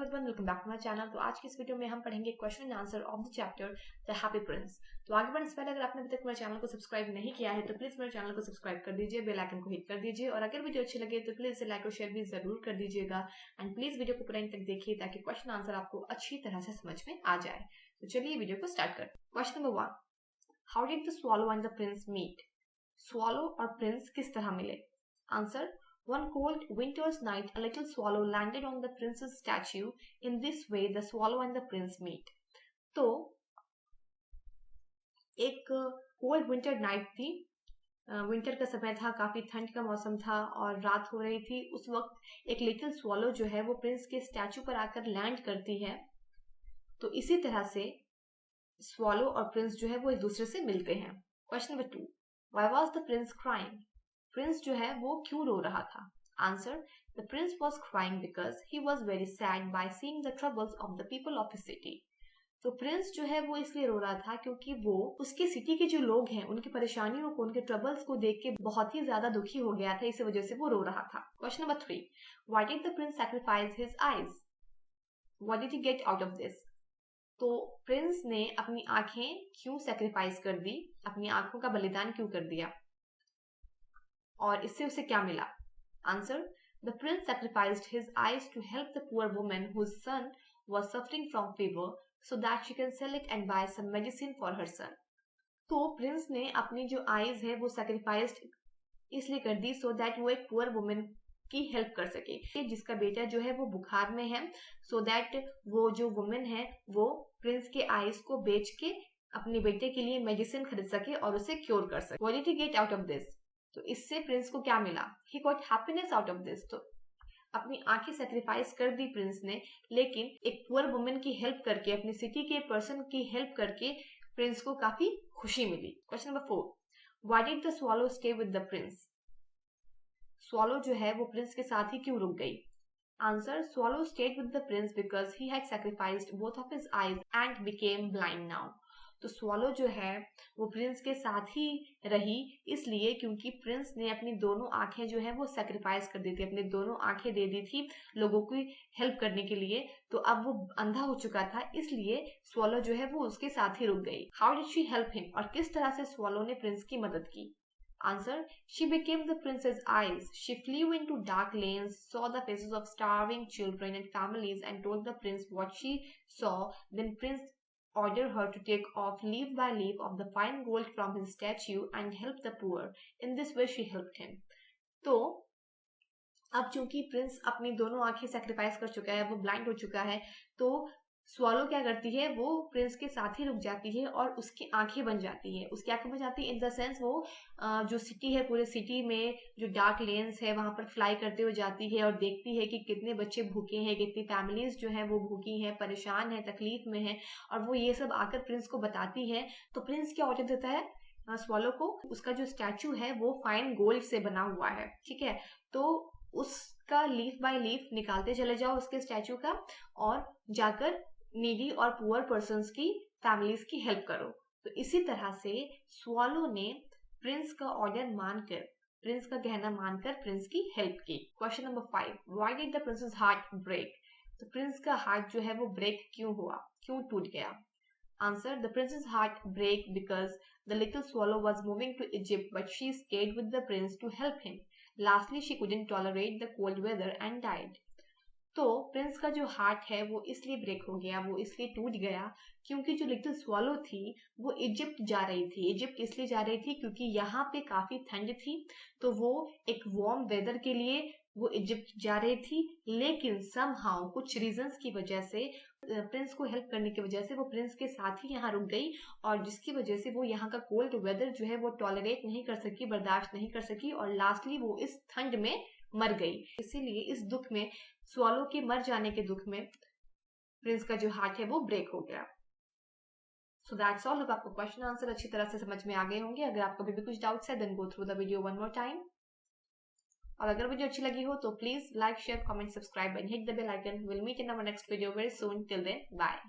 Everyone, welcome back to my channel. तो आज की इस वीडियो में हम पढ़ेंगे question and answer of the chapter the happy prince. तो आगे बढ़ने से पहले अगर आपने अभी तक मेरे चैनल को सब्सक्राइब नहीं किया है तो प्लीज मेरे चैनल को सब्सक्राइब कर दीजिए, बेल आइकन को हिट कर दीजिए और अगर वीडियो अच्छी लगे तो प्लीज इसे लाइक और शेयर भी जरूर कर दीजिएगा। एंड प्लीज वीडियो को पूरा एंड तक देखिए ताकि क्वेश्चन आंसर आपको अच्छी तरह से समझ में आ जाए। तो चलिए वीडियो को स्टार्ट करते हैं। Question number 1, how did the swallow and the prince meet? Swallow और प्रिंस किस तरह मिले? Answer, one cold winter's night, a little swallow landed on the prince's statue. In this way, the swallow and the prince meet. तो एक cold winter night थी, winter का समय था, काफी ठंड का मौसम था और रात हो रही थी। उस वक्त एक लिटिल स्वॉलो जो है वो प्रिंस के स्टैचू पर आकर लैंड करती है। तो इसी तरह से स्वॉलो और प्रिंस जो है वो एक दूसरे से मिलते हैं। Question number 2, why was the prince crying? Prince जो है वो क्यों रो रहा था? Answer, the Prince was crying because he was very sad by seeing the troubles of the people of his city. तो प्रिंस जो है वो इसलिए रो रहा था क्योंकि वो उसके सिटी के जो लोग हैं उनकी परेशानियों को, उनके ट्रबल्स को देख के बहुत ही ज्यादा दुखी हो गया था, इसी वजह से वो रो रहा था। Question number 3, why did the Prince sacrifice his eyes? What did he get out of this? तो प्रिंस ने अपनी आंखें क्यों सैक्रिफाइस कर दी, अपनी आंखों का बलिदान क्यों कर दिया और इससे उसे क्या मिला? Answer, the prince sacrificed his eyes to help the poor woman whose son was suffering from fever so that she can sell it and buy some medicine for her son. तो प्रिंस ने अपनी जो eyes है वो sacrificed इसलिए कर दी so that वो एक पुअर वुमन की हेल्प कर सके, जिसका बेटा जो है वो बुखार में है, सो दैट वो जो वुमन है वो प्रिंस के आईज को बेच के अपने बेटे के लिए मेडिसिन खरीद सके और उसे क्योर कर सके। What did he get out of this? तो इससे प्रिंस को क्या मिला? He got happiness out of this. तो अपनी आंखें सैक्रिफाइस कर दी प्रिंस ने, लेकिन एक पुअर वुमन की हेल्प करके, अपनी सिटी के पर्सन की हेल्प करके प्रिंस को काफी खुशी मिली। Question number 4, why did the swallow stay with the prince? Swallow जो है वो प्रिंस के साथ ही क्यों रुक गई? Answer, swallow stayed with the Prince because he had sacrificed both of his eyes and became blind now. तो स्वॉलो जो है वो प्रिंस के साथ ही रही इसलिए क्योंकि प्रिंस ने अपनी दोनों आंखें जो है वो सैक्रिफाइस कर दी थी, अपनी दोनों आंखें दे दी थी लोगों की हेल्प करने के लिए। तो अब वो अंधा हो चुका था, इसलिए स्वॉलो जो है वो उसके साथ ही रुक गई। How did she help him? और किस तरह से स्वॉलो ने प्रिंस की मदद की? Answer, she became the prince's eyes. She flew into dark lanes, saw the faces of starving children and families and told the prince what she saw. Then prince ordered her to take off leaf by leaf of the fine gold from his statue and help the poor. In this way she helped him. तो अब चूंकि Prince अपनी दोनों आंखें sacrifice कर चुका है, वो ब्लाइंड हो चुका है, तो स्वॉलो क्या करती है, वो प्रिंस के साथ ही रुक जाती है और उसकी आंखें बन जाती है। उसकी आंखें बन जाती है इन द सेंस वो जो सिटी है, पूरे सिटी में जो डार्क लेन्स है वहां पर फ्लाई करते हुए जाती है और देखती है कि कितने बच्चे भूखे हैं, कितनी फैमिलीज जो है वो भूखी हैं, परेशान है, तकलीफ में है, और वो ये सब आकर प्रिंस को बताती है। तो प्रिंस क्या ऑर्डर देता है स्वॉलो को? उसका जो स्टैचू है वो फाइन गोल्ड से बना हुआ है, ठीक है, तो उसका लीफ बाय लीफ निकालते चले जाओ उसके स्टैचू का और जाकर नीडी और पुअर पर्सन्स की फैमिलीज की हेल्प करो। तो इसी तरह से स्वॉलो ने प्रिंस का ऑर्डर मानकर, प्रिंस का कहना मानकर प्रिंस की हेल्प की। Question number 5, why did the princess heart break? तो प्रिंस का हार्ट जो है वो ब्रेक क्यों हुआ, क्यों टूट गया? Answer, the prince's heart break because the little swallow was moving to Egypt but she stayed with the prince to help him. Lastly, she couldn't tolerate the cold weather and died. तो prince का जो heart है वो इसलिए break हो गया, वो इसलिए टूट गया क्योंकि जो लिटिल स्वॉलो थी वो इजिप्ट जा रही थी। इजिप्ट इसलिए जा रही थी क्योंकि यहाँ पे काफी ठंड थी, तो वो एक वार्म वेदर के लिए वो इजिप्ट जा रही थी, लेकिन समहाउ कुछ रीजंस की वजह से, प्रिंस को हेल्प करने की वजह से वो प्रिंस के साथ ही यहाँ रुक गई और जिसकी वजह से वो यहाँ का कोल्ड वेदर जो है वो टॉलरेट नहीं कर सकी, बर्दाश्त नहीं कर सकी और लास्टली वो इस ठंड में मर गई। इसीलिए इस दुख में, स्वॉलो के मर जाने के दुख में, प्रिंस का जो हार्ट है वो ब्रेक हो गया। So that's all. अब आपको क्वेश्चन आंसर अच्छी तरह से समझ में आ गए होंगे। अगर आपको भी कुछ डाउट्स है then go through the video one more time, और अगर वीडियो अच्छी लगी हो तो please like, share, comment, subscribe and hit the bell icon. Will meet in our next video very soon. Till then, bye.